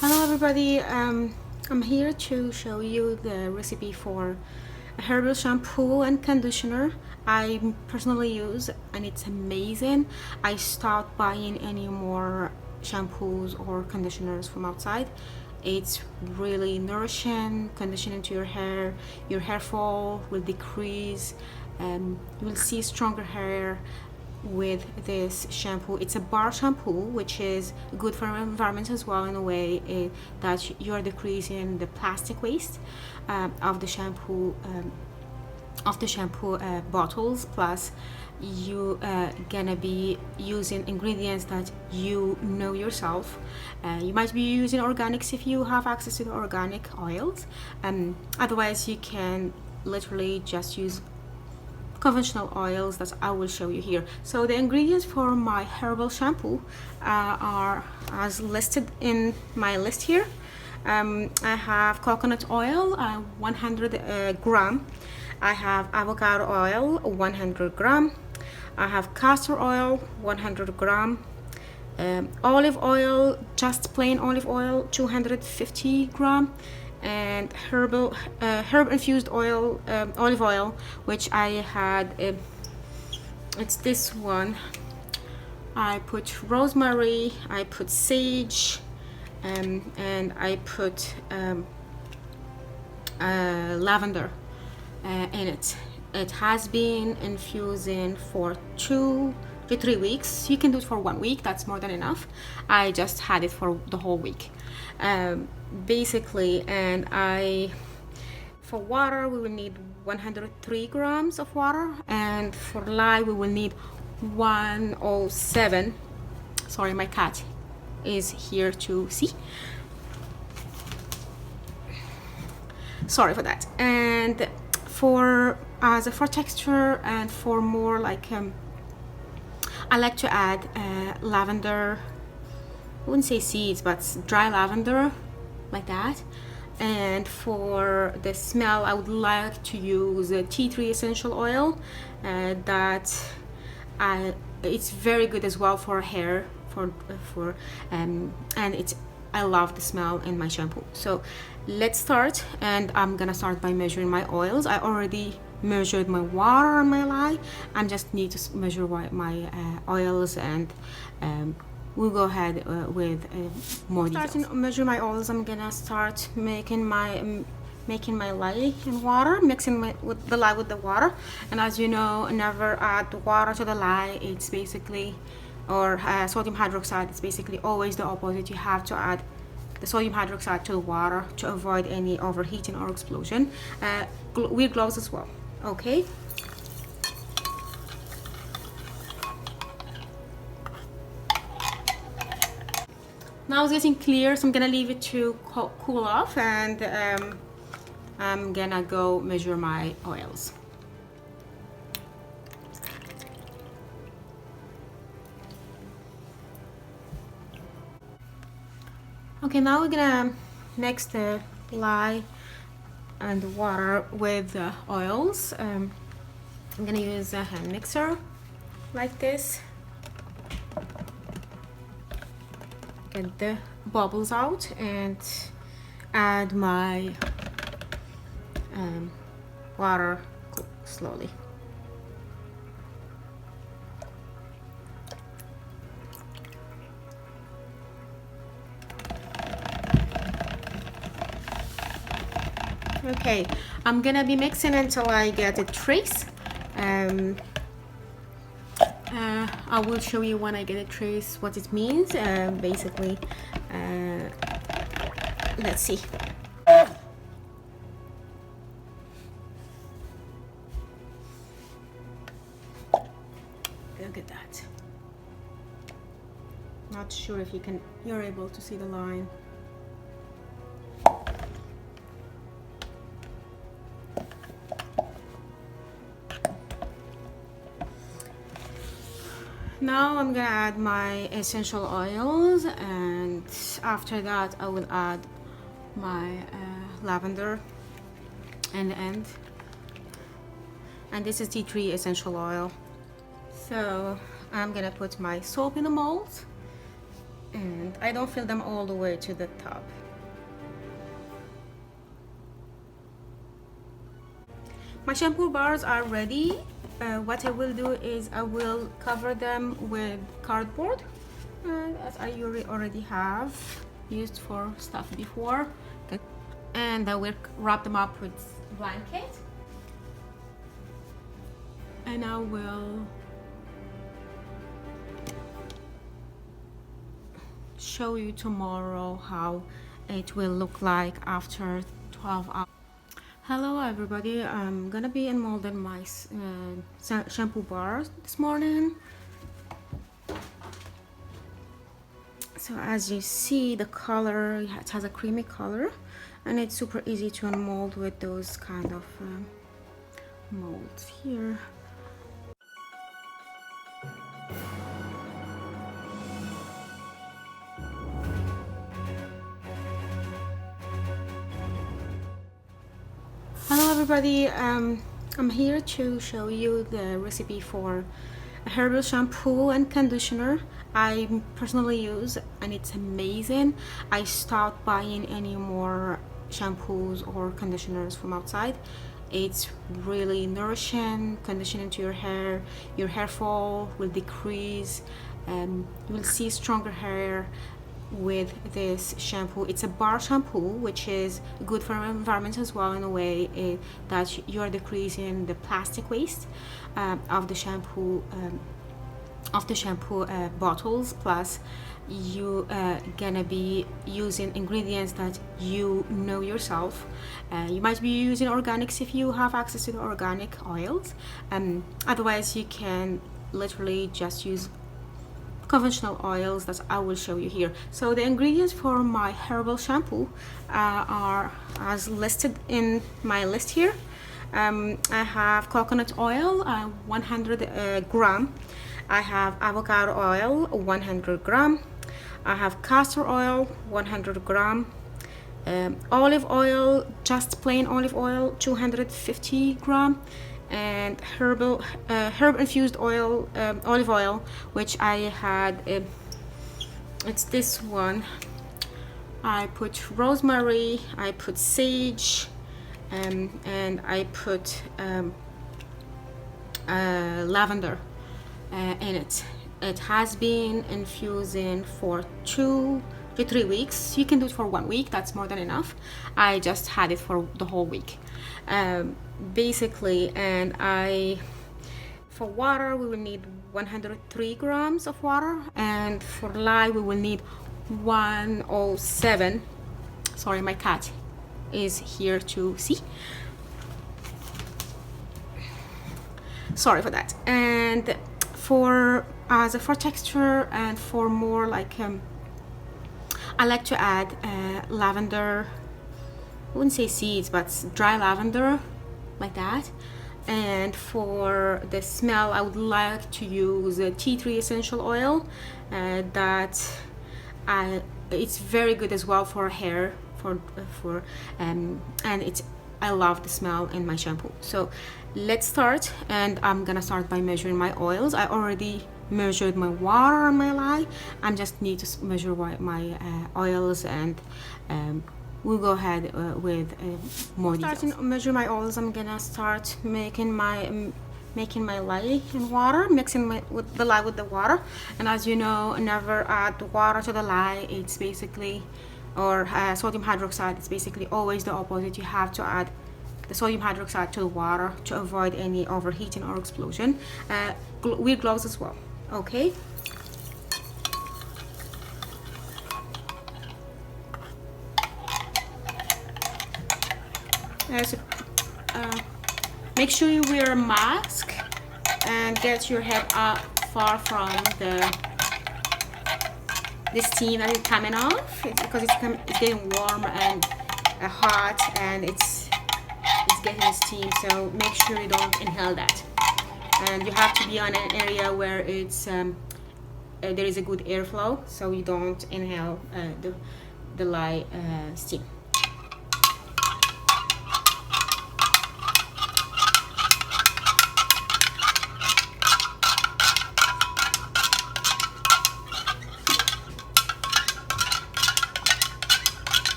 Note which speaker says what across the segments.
Speaker 1: Hello everybody, I'm here to show you the recipe for a herbal shampoo and conditioner I personally use, and it's amazing. I stopped buying any more shampoos or conditioners from outside. It's really nourishing, conditioning to your hair fall will decrease, you will see stronger hair with this shampoo. It's a bar shampoo, which is good for our environment as well, in a way that you're decreasing the plastic waste of the shampoo bottles. Plus you gonna be using ingredients that you know yourself. You might be using organics if you have access to the organic oils, otherwise you can literally just use conventional oils that I will show you here. So the ingredients for my herbal shampoo are as listed in my list here. I have coconut oil, 100 gram. I have avocado oil, 100 gram. I have castor oil, 100 gram. Olive oil, just plain olive oil, 250 gram. And herb infused oil, olive oil, which I had, it's this one. I put rosemary, I put sage, and I put lavender in it. It has been infusing for 2 to 3 weeks. You can do it for 1 week, that's more than enough. I just had it for the whole week. Basically, and for water we will need 103 grams of water, and for lye we will need 107. Sorry, my cat is here to see. Sorry for that. And for texture and for more like I like to add lavender, I wouldn't say seeds, but dry lavender, like that. And for the smell, I would like to use a tea tree essential oil. It's very good as well for hair, and I love the smell in my shampoo. So let's start, and I'm gonna start by measuring my oils. I already measured my water and my lye. I just need to measure my oils, and we'll go ahead with more details. Starting to measure my oils, I'm gonna start making my lye in water, mixing the lye with the water. And as you know, never add water to the lye. It's basically, or sodium hydroxide, it's basically always the opposite. You have to add the sodium hydroxide to the water to avoid any overheating or explosion. Wear gloves as well, okay? Now it's getting clear, so I'm gonna leave it to cool off, and I'm gonna go measure my oils. Okay, now we're gonna mix the lye and the water with the oils. I'm gonna use a hand mixer like this. Get the bubbles out and add my water slowly. Okay, I'm gonna be mixing until I get a trace. I will show you when I get a trace what it means. Basically, let's see. Look at that. Not sure if you're able to see the line. Now I'm gonna add my essential oils, and after that I will add my lavender in the end, and this is tea tree essential oil. So I'm gonna put my soap in the mold, and I don't fill them all the way to the top. My shampoo bars are ready. What I will do is I will cover them with cardboard, as I already have used for stuff before, and I will wrap them up with blanket, and I will show you tomorrow how it will look like after 12 hours. Hello everybody, I'm gonna be unmolding my shampoo bars this morning. So as you see, the color, it has a creamy color, and it's super easy to unmold with those kind of molds here. Hello everybody, I'm here to show you the recipe for a herbal shampoo and conditioner I personally use, and it's amazing. I stopped buying any more shampoos or conditioners from outside. It's really nourishing, conditioning to your hair. Your hair fall will decrease, you will see stronger hair with this shampoo. It's a bar shampoo, which is good for our environment as well, in a way that you are decreasing the plastic waste of the shampoo bottles. Plus you gonna be using ingredients that you know yourself. You might be using organics if you have access to the organic oils, otherwise you can literally just use conventional oils that I will show you here. So the ingredients for my herbal shampoo are as listed in my list here. I have coconut oil, 100 gram. I have avocado oil, 100 gram. I have castor oil, 100 gram. Olive oil, just plain olive oil, 250 gram. And herb infused oil, olive oil, which I had, it's this one. I put rosemary, I put sage, and I put lavender in it. It has been infusing for 2 to 3 weeks. You can do it for 1 week, that's more than enough. I just had it for the whole week. Basically, and for water we will need 103 grams of water, and for lye we will need 107. Sorry, my cat is here to see. Sorry for that. And for texture and for more like I like to add lavender, I wouldn't say seeds, but dry lavender, like that. And for the smell, I would like to use a tea tree essential oil. It's very good as well for hair, and I love the smell in my shampoo. So let's start, and I'm gonna start by measuring my oils. I already measured my water and my lye. I just need to measure my oils, and we'll go ahead with more details. Starting to measure my oils, I'm gonna start making my lye in water, mixing the lye with the water. And as you know, never add water to the lye. It's basically, or sodium hydroxide, it's basically always the opposite. You have to add the sodium hydroxide to the water to avoid any overheating or explosion. Wear gloves as well, okay? Make sure you wear a mask and get your head up far from the steam that is coming off. Because it's getting warm and hot, and it's getting steam, so make sure you don't inhale that. And you have to be on an area where it's there is a good airflow, so you don't inhale the lye steam.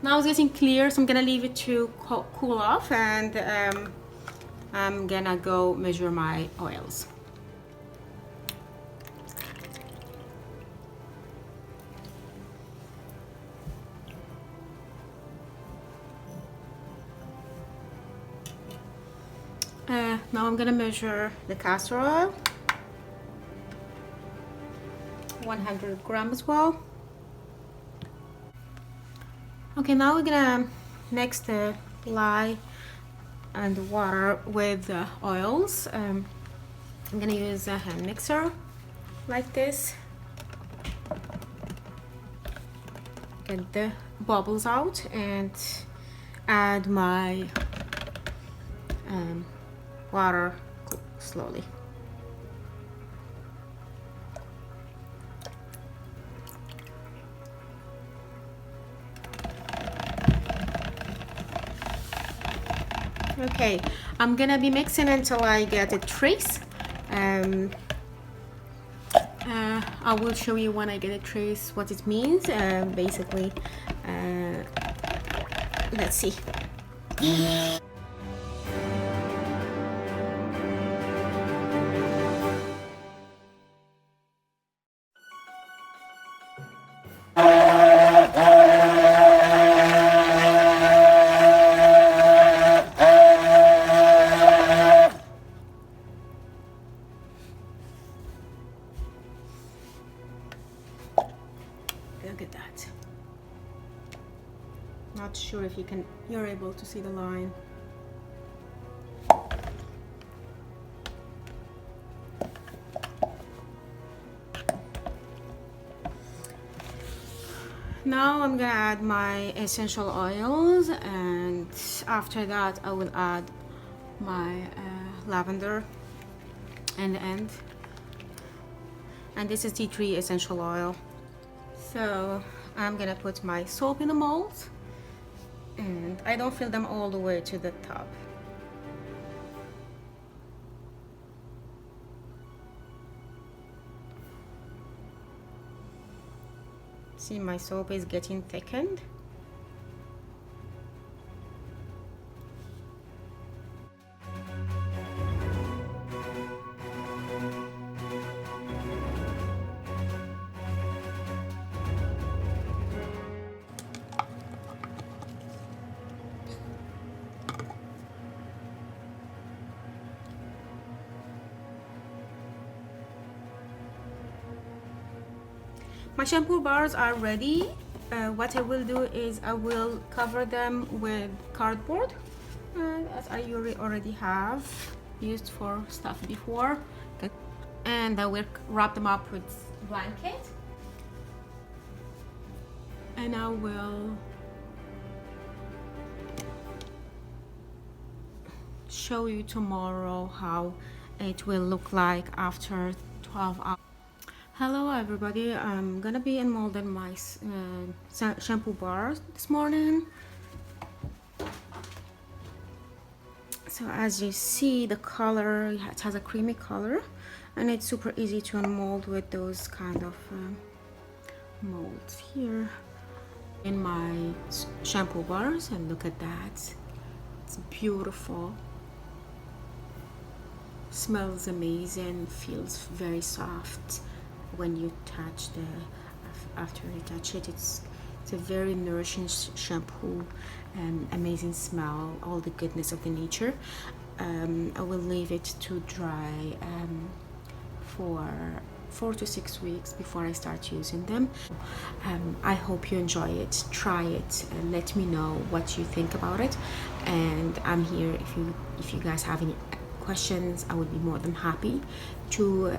Speaker 1: Now it's getting clear, so I'm gonna leave it to cool off, and I'm gonna go measure my oils. Now I'm gonna measure the castor oil, 100 grams as well. Okay, now we're gonna mix the lye and the water with the oils. I'm gonna use a hand mixer like this. Get the bubbles out and add my water slowly. Okay, I'm gonna be mixing until I get a trace. I will show you when I get a trace what it means. Basically, let's see. Look at that. Not sure if you're able to see the line. Now I'm gonna add my essential oils, and after that I will add my lavender in the end, and this is tea tree essential oil. So I'm gonna put my soap in the mold, and I don't fill them all the way to the top. See, my soap is getting thickened. My shampoo bars are ready. What I will do is I will cover them with cardboard, as I already have used for stuff before, and I will wrap them up with blanket, and I will show you tomorrow how it will look like after 12 hours. Hello everybody, I'm gonna be unmolding my shampoo bars this morning. So as you see, the color, it has a creamy color, and it's super easy to unmold with those kind of molds here in my shampoo bars. And look at that, it's beautiful, smells amazing, feels very soft when you touch after you touch it. It's a very nourishing shampoo, and amazing smell, all the goodness of the nature. I will leave it to dry for 4 to 6 weeks before I start using them. I hope you enjoy it, try it, and let me know what you think about it. And I'm here if you guys have any questions. I would be more than happy to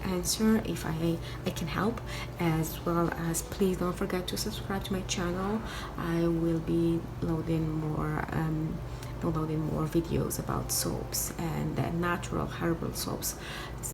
Speaker 1: answer if I can help, as well as please don't forget to subscribe to my channel. I will be loading more videos about soaps and natural herbal soaps.